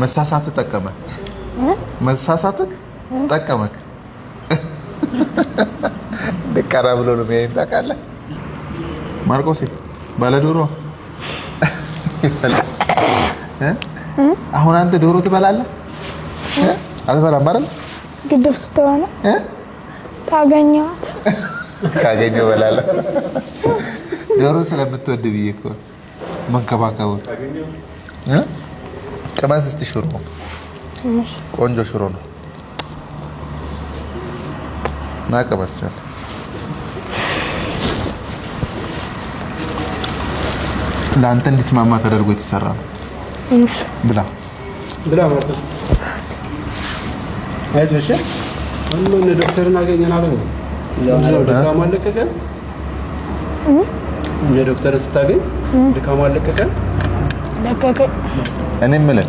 መሳሳት ተጠቀመ መሳሳትክ ተጠቀመክ ደካራ ብሎ ነው የሚያይታካለ ማርቆስ ባለዶሮ አሁን አንተ ዶሮ ትበላለህ አትበላም አይደል ግድብ ስትሆነ ካገኘው በላለሁ ዶሮ ስለምትወድ ብዬ እኮ መንከባከቡ ቅመስ እስቲ ሽሮ ቆንጆ ሽሮ ነው ና ቅመስ ለአንተ እንዲስማማ ተደርጎ የተሰራ ነው ብላ ብላ ማርቆስ አይዞሽ ሁሉን ዶክተርን አገኘናል ነው ድካም አለቀቀ ዶክተር ስታገኝ ድካም አለቀቀ ለቀቀ እኔ የምልህ